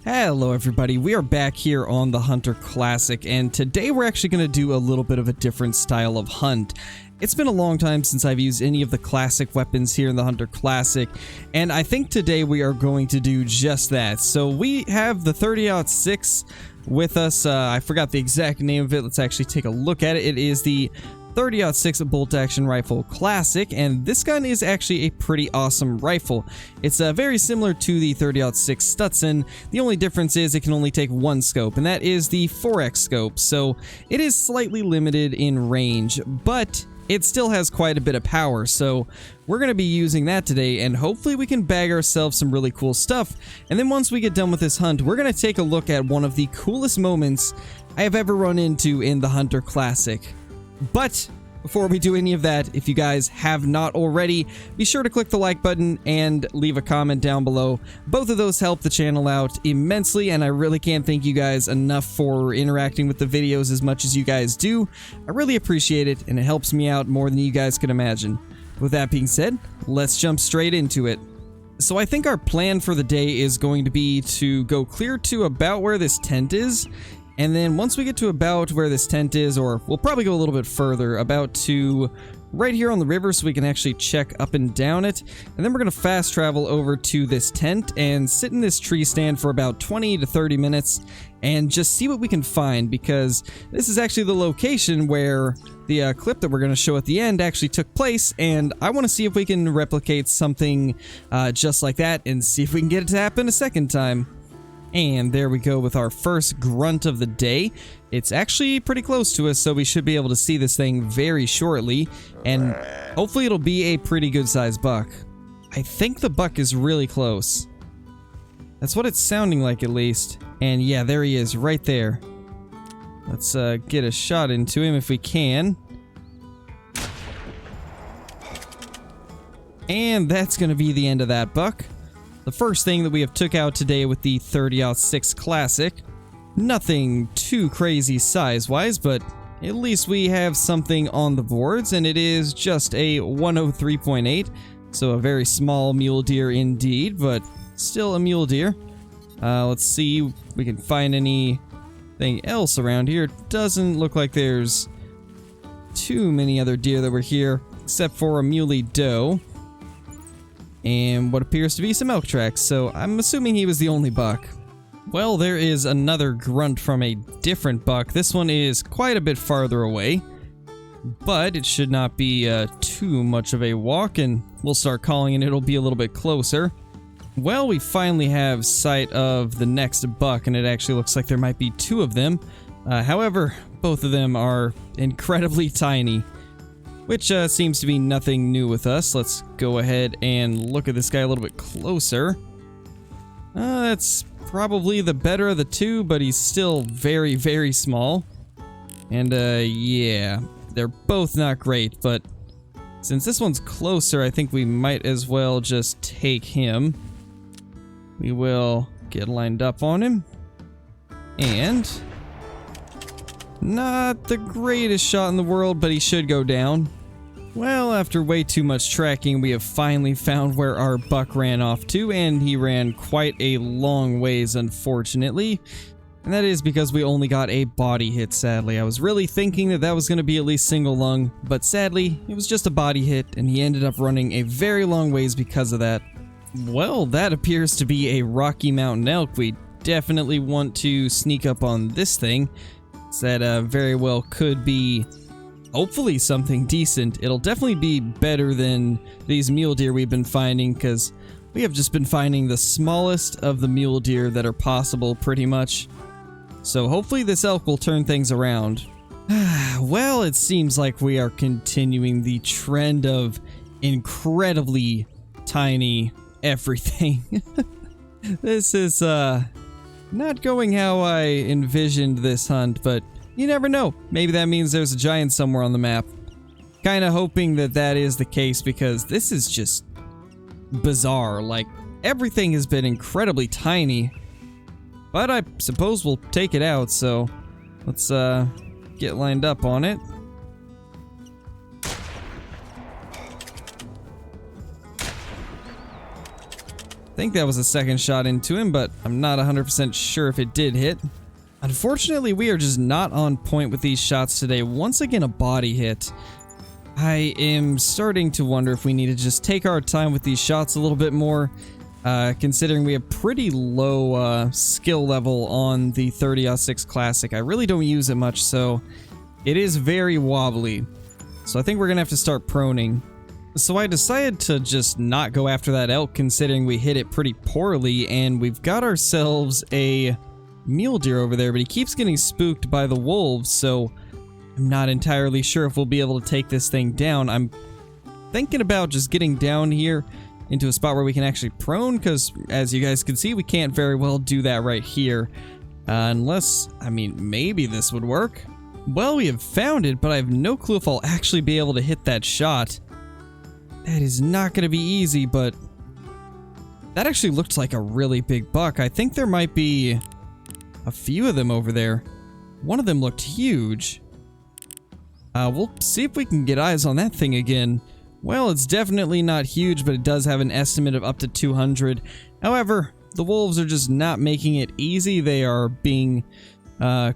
Hello everybody, we are back here on the Hunter Classic, and today we're actually going to do a little bit of a different style of hunt. It's been a long time since I've used any of the classic weapons here in the Hunter Classic, and I think today we are going to do just that. So we have the 30-06 with us. I forgot the exact name of it. Let's actually take a look at it. It is the 30-06 bolt-action rifle classic, and this gun is actually a pretty awesome rifle. It's very similar to the 30-06 Stetson. The only difference is it can only take one scope, and that is the 4x scope, so it is slightly limited in range, but it still has quite a bit of power, so we're going to be using that today, and hopefully we can bag ourselves some really cool stuff. And then once we get done with this hunt, we're going to take a look at one of the coolest moments I have ever run into in the Hunter Classic. But before we do any of that, if you guys have not already, be sure to click the like button and leave a comment down below. Both of those help the channel out immensely, and I really can't thank you guys enough for interacting with the videos as much as you guys do. I really appreciate it, and it helps me out more than you guys can imagine. With that being said, let's jump straight into it. So I think our plan for the day is going to be to go clear to about where this tent is. And then once we get to about where this tent is, or we'll probably go a little bit further, about to right here on the river so we can actually check up and down it. And then we're going to fast travel over to this tent and sit in this tree stand for about 20 to 30 minutes and just see what we can find, because this is actually the location where the clip that we're going to show at the end actually took place, and I want to see if we can replicate something just like that and see if we can get it to happen a second time. And there we go with our first grunt of the day. It's actually pretty close to us, so we should be able to see this thing very shortly, and hopefully it'll be a pretty good sized buck. I think the buck is really close. That's what it's sounding like, at least. And yeah, there he is right there. Let's get a shot into him if we can. And that's gonna be the end of that buck. The first thing that we have took out today with the 30-06 Classic. Nothing too crazy size-wise, but at least we have something on the boards, and it is just a 103.8, so a very small mule deer indeed, but still a mule deer. Let's see if we can find anything else around here. It doesn't look like there's too many other deer that were here, except for a muley doe and what appears to be some elk tracks, so I'm assuming he was the only buck. Well, there is another grunt from a different buck. This one is quite a bit farther away, but it should not be too much of a walk, and we'll start calling and it'll be a little bit closer. Well, we finally have sight of the next buck, and it actually looks like there might be two of them. However, both of them are incredibly tiny, which seems to be nothing new with us. Let's go ahead and look at this guy a little bit closer. That's probably the better of the two, but he's still very, very small. And yeah, they're both not great, but since this one's closer, I think we might as well just take him. We will get lined up on him. And not the greatest shot in the world, but he should go down. Well, after way too much tracking, we have finally found where our buck ran off to, and he ran quite a long ways, unfortunately. And that is because we only got a body hit, sadly. I was really thinking that that was going to be at least single lung, but sadly, it was just a body hit, and he ended up running a very long ways because of that. Well, that appears to be a Rocky Mountain elk. We definitely want to sneak up on this thing. That very well could be hopefully something decent. It'll definitely be better than these mule deer we've been finding, because we have just been finding the smallest of the mule deer that are possible, pretty much. So hopefully this elk will turn things around. Well, it seems like we are continuing the trend of incredibly tiny everything. This is not going how I envisioned this hunt, but you never know. Maybe that means there's a giant somewhere on the map. Kinda hoping that that is the case, because this is just bizarre. Like, everything has been incredibly tiny. But I suppose we'll take it out, so let's get lined up on it. think that was a second shot into him, but I'm not 100% sure if it did hit. Unfortunately, we are just not on point with these shots today. Once again, a body hit. I am starting to wonder if we need to just take our time with these shots a little bit more, considering we have pretty low skill level on the 30-06 Classic. I really don't use it much, so it is very wobbly. So I think we're going to have to start proning. So I decided to just not go after that elk, considering we hit it pretty poorly, and we've got ourselves a mule deer over there, but he keeps getting spooked by the wolves, so I'm not entirely sure if we'll be able to take this thing down. I'm thinking about just getting down here into a spot where we can actually prone, because as you guys can see, we can't very well do that right here. Unless, I mean, maybe this would work. Well, we have found it, but I have no clue if I'll actually be able to hit that shot. That is not going to be easy, but that actually looked like a really big buck. I think there might be a few of them over there. One of them looked huge. We'll see if we can get eyes on that thing again. Well, it's definitely not huge, but it does have an estimate of up to 200. However, the wolves are just not making it easy. They are being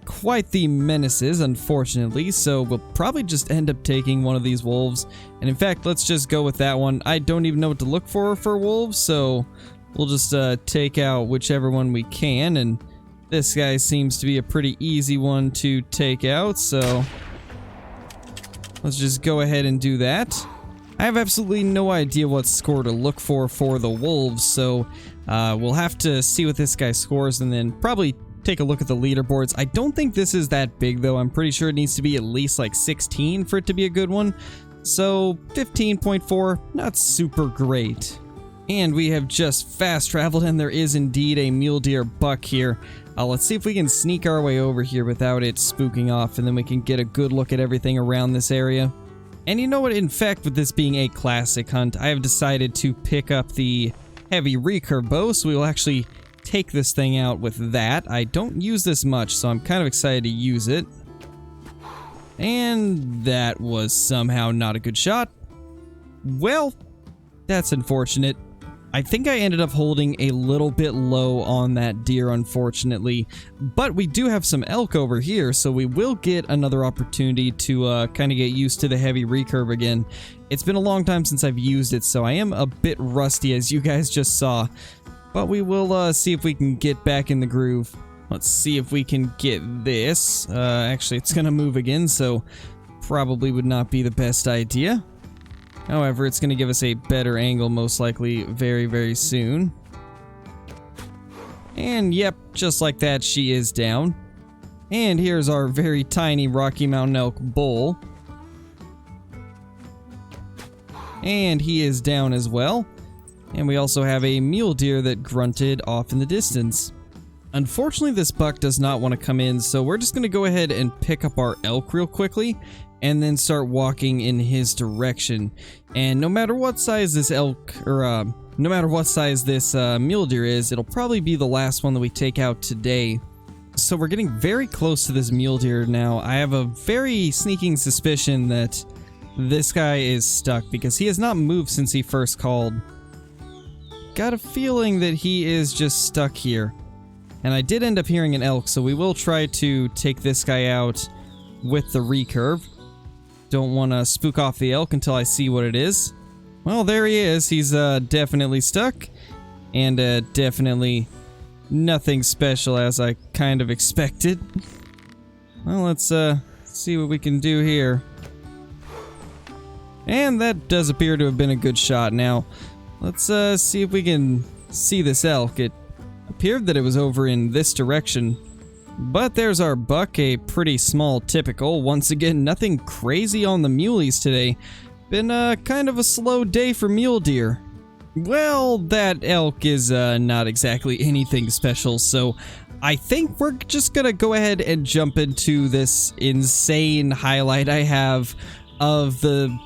quite the menaces, unfortunately, so we'll probably just end up taking one of these wolves. And in fact, let's just go with that one. I don't even know what to look for wolves, so we'll just take out whichever one we can, and this guy seems to be a pretty easy one to take out, so let's just go ahead and do that. I have absolutely no idea what score to look for the wolves, so we'll have to see what this guy scores and then probably take a look at the leaderboards. I don't think this is that big, though. I'm pretty sure it needs to be at least like 16 for it to be a good one. So 15.4, not super great. And we have just fast traveled, and there is indeed a mule deer buck here. Let's see if we can sneak our way over here without it spooking off, and then we can get a good look at everything around this area. And you know what? In fact, with this being a classic hunt, I have decided to pick up the heavy recurve bow, so we will actually take this thing out with that. I don't use this much, so I'm kind of excited to use it. And that was somehow not a good shot. Well, that's unfortunate. I think I ended up holding a little bit low on that deer, unfortunately, but we do have some elk over here, so we will get another opportunity to kind of get used to the heavy recurve again. It's been a long time since I've used it, so I am a bit rusty, as you guys just saw, but we will see if we can get back in the groove. Let's see if we can get this. Actually, it's gonna move again, so probably would not be the best idea. However, it's going to give us a better angle, most likely, very, very soon. And yep, just like that, she is down. And here's our very tiny Rocky Mountain elk bull. And he is down as well. And we also have a mule deer that grunted off in the distance. Unfortunately, this buck does not want to come in, so we're just going to go ahead and pick up our elk real quickly and then start walking in his direction. And no matter what size this elk, or no matter what size this mule deer is, it'll probably be the last one that we take out today. So we're getting very close to this mule deer now. I have a very sneaking suspicion that this guy is stuck because he has not moved since he first called. Got a feeling that he is just stuck here. And I did end up hearing an elk, so we will try to take this guy out with the recurve. Don't want to spook off the elk until I see what it is. Well, there he is. He's definitely stuck. And definitely nothing special, as I kind of expected. Well, let's see what we can do here. And that does appear to have been a good shot. Now, let's see if we can see this elk. It appeared that it was over in this direction. But there's our buck, a pretty small typical. Once again, nothing crazy on the muleys today. Been kind of a slow day for mule deer. Well, that elk is not exactly anything special, so I think we're just gonna go ahead and jump into this insane highlight I have of the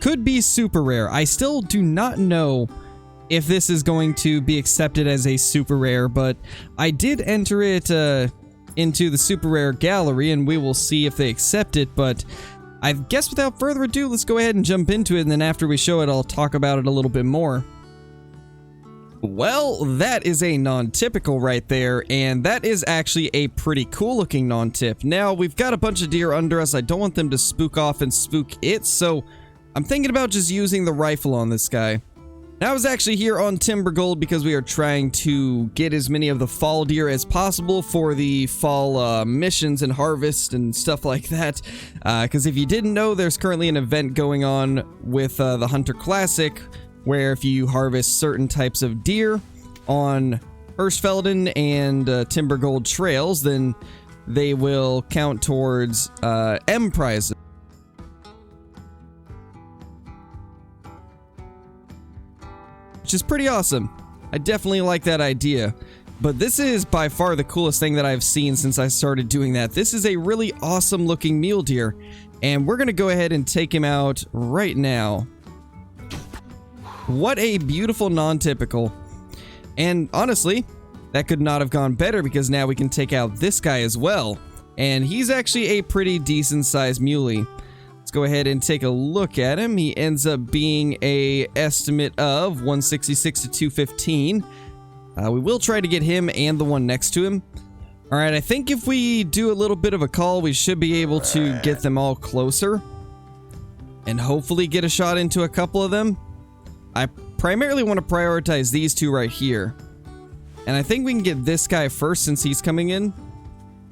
could be super rare. I still do not know if this is going to be accepted as a super rare, but I did enter it into the super rare gallery, and we will see if they accept it. But I guess without further ado, let's go ahead and jump into it, and then after we show it, I'll talk about it a little bit more. Well, that is a non-typical right there, and that is actually a pretty cool looking non-tip. Now, we've got a bunch of deer under us. I don't want them to spook off and spook it, so I'm thinking about just using the rifle on this guy. Now, I was actually here on Timber Gold because we are trying to get as many of the fall deer as possible for the fall missions and harvest and stuff like that. Because if you didn't know, there's currently an event going on with the Hunter Classic, where if you harvest certain types of deer on Hirschfelden and Timber Gold trails, then they will count towards M prizes. Which is pretty awesome. I definitely like that idea. But this is by far the coolest thing that I've seen since I started doing that. This is a really awesome looking mule deer, and we're gonna go ahead and take him out right now. What a beautiful non-typical. And honestly, that could not have gone better because now we can take out this guy as well. And he's actually a pretty decent sized muley. Let's go ahead and take a look at him. He ends up being a estimate of 166 to 215. We will try to get him and the one next to him. All right, I think if we do a little bit of a call, we should be able to get them all closer and hopefully get a shot into a couple of them. I primarily want to prioritize these two right here. And I think we can get this guy first since he's coming in.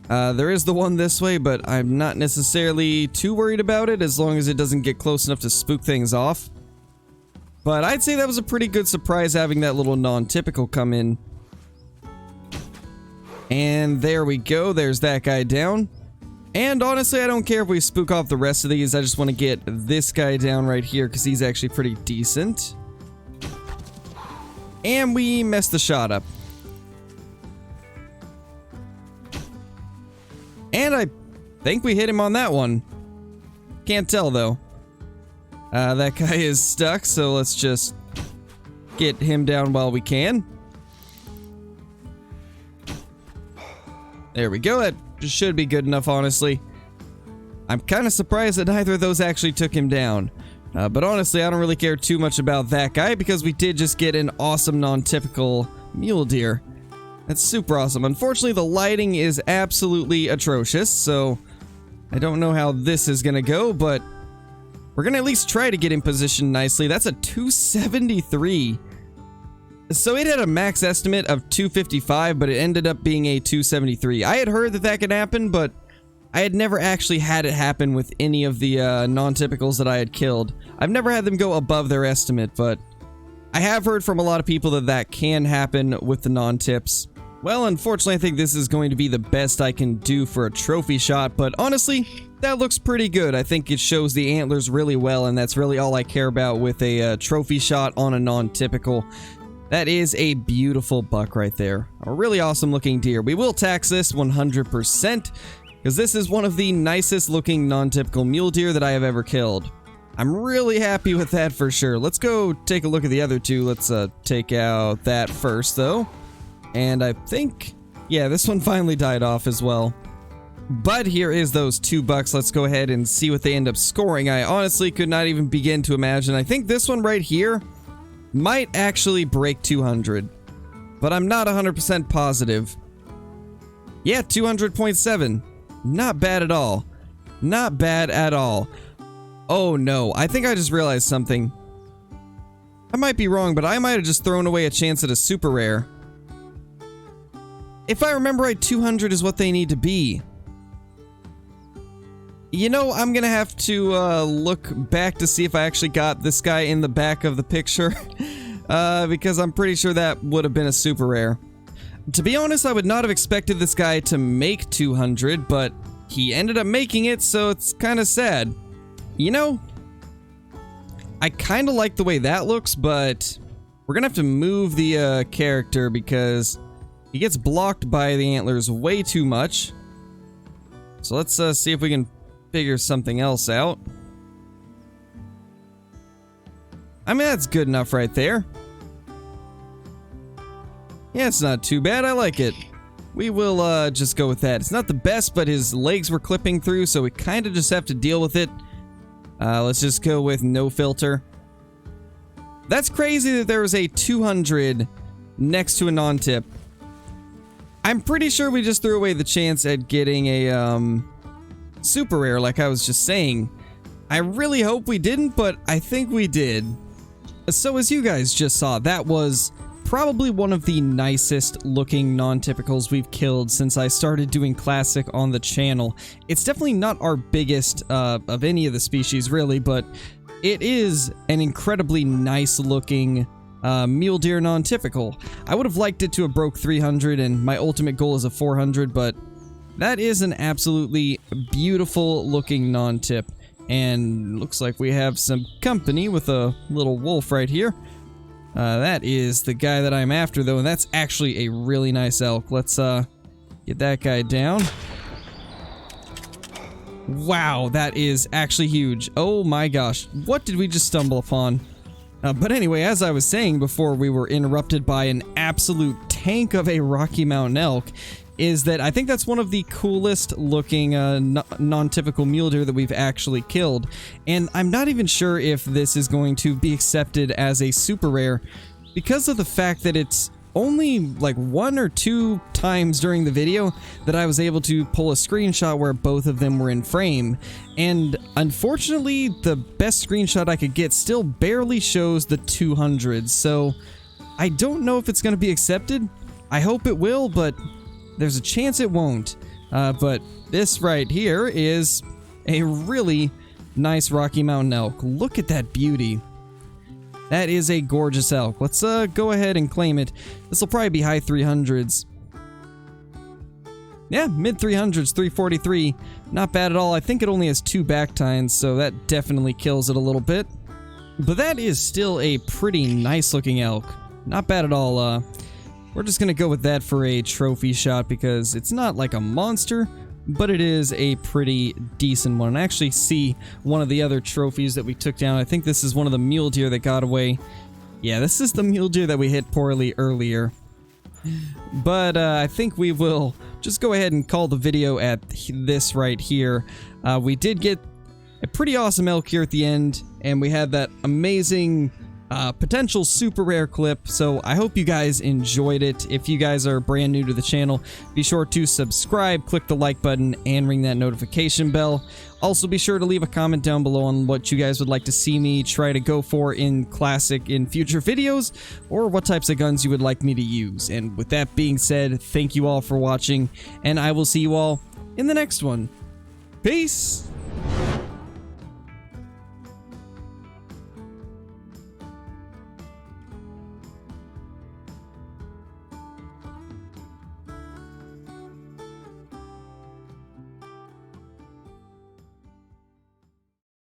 There is the one this way, but I'm not necessarily too worried about it as long as it doesn't get close enough to spook things off. But I'd say that was a pretty good surprise having that little non-typical come in. And there we go. There's that guy down. And honestly, I don't care if we spook off the rest of these. I just want to get this guy down right here because he's actually pretty decent. And we messed the shot up. And I think we hit him on that one. Can't tell though. That guy is stuck, so let's just get him down while we can. There we go. That should be good enough, honestly. I'm kind of surprised that neither of those actually took him down. But honestly, I don't really care too much about that guy because we did just get an awesome non-typical mule deer. That's super awesome. Unfortunately, the lighting is absolutely atrocious, so I don't know how this is going to go, but we're going to at least try to get him positioned nicely. That's a 273. So it had a max estimate of 255, but it ended up being a 273. I had heard that that could happen, but I had never actually had it happen with any of the non-typicals that I had killed. I've never had them go above their estimate, but I have heard from a lot of people that that can happen with the non-tips. Well, unfortunately, I think this is going to be the best I can do for a trophy shot, but honestly, that looks pretty good. I think it shows the antlers really well, and that's really all I care about with a trophy shot on a non-typical. That is a beautiful buck right there. A really awesome looking deer. We will tax this 100%. Because this is one of the nicest looking non-typical mule deer that I have ever killed. I'm really happy with that for sure. Let's go take a look at the other two. Let's take out that first though. And I think, yeah, this one finally died off as well. But here is those two bucks. Let's go ahead and see what they end up scoring. I honestly could not even begin to imagine. I think this one right here might actually break 200. But I'm not 100% positive. Yeah, 200.7. Not bad at all. Not bad at all. Oh no, I think I just realized something. I might be wrong, but I might have just thrown away a chance at a super rare. If I remember right, 200 is what they need to be. You know, I'm gonna have to look back to see if I actually got this guy in the back of the picture. Because I'm pretty sure that would have been a super rare. To be honest, I would not have expected this guy to make 200, but he ended up making it, so it's kind of sad. You know, I kind of like the way that looks, but we're going to have to move the character because he gets blocked by the antlers way too much. So let's see if we can figure something else out. I mean, that's good enough right there. Yeah, it's not too bad. I like it. We will just go with that. It's not the best, but his legs were clipping through, so we kind of just have to deal with it. Let's just go with no filter. That's crazy that there was a 200 next to a non-tip. I'm pretty sure we just threw away the chance at getting a super rare, like I was just saying. I really hope we didn't, but I think we did. So as you guys just saw, that was probably one of the nicest looking non-typicals we've killed since I started doing classic on the channel. It's definitely not our biggest of any of the species really, but it is an incredibly nice looking mule deer non-typical. I would have liked it to have broke 300, and my ultimate goal is a 400, but that is an absolutely beautiful looking non-tip. And looks like we have some company with a little wolf right here. That is the guy that I'm after though, and that's actually a really nice elk. Let's get that guy down. Wow, that is actually huge. Oh my gosh, what did we just stumble upon? But anyway, as I was saying before we were interrupted by an absolute tank of a Rocky Mountain elk, is that I think that's one of the coolest looking non-typical mule deer that we've actually killed. And I'm not even sure if this is going to be accepted as a super rare because of the fact that it's only like 1 or 2 times during the video that I was able to pull a screenshot where both of them were in frame. And unfortunately, the best screenshot I could get still barely shows the 200s. So I don't know if it's going to be accepted. I hope it will, but there's a chance it won't. But this right here is a really nice Rocky Mountain elk. Look at that beauty. That is a gorgeous elk. Let's go ahead and claim it. This will probably be high 300s. Yeah, mid 300s, 343. Not bad at all. I think it only has 2 back tines, so that definitely kills it a little bit. But that is still a pretty nice looking elk. Not bad at all. We're just gonna go with that for a trophy shot because it's not like a monster, but it is a pretty decent one. I actually see one of the other trophies that we took down. I think this is one of the mule deer that got away. Yeah, this is the mule deer that we hit poorly earlier. But I think we will just go ahead and call the video at this right here. We did get a pretty awesome elk here at the end, and we had that amazing potential super rare clip, so I hope you guys enjoyed it. If you guys are brand new to the channel, be sure to subscribe, click the like button, and ring that notification bell. Also, be sure to leave a comment down below on what you guys would like to see me try to go for in Classic in future videos, or what types of guns you would like me to use. And with that being said, thank you all for watching, and I will see you all in the next one. Peace!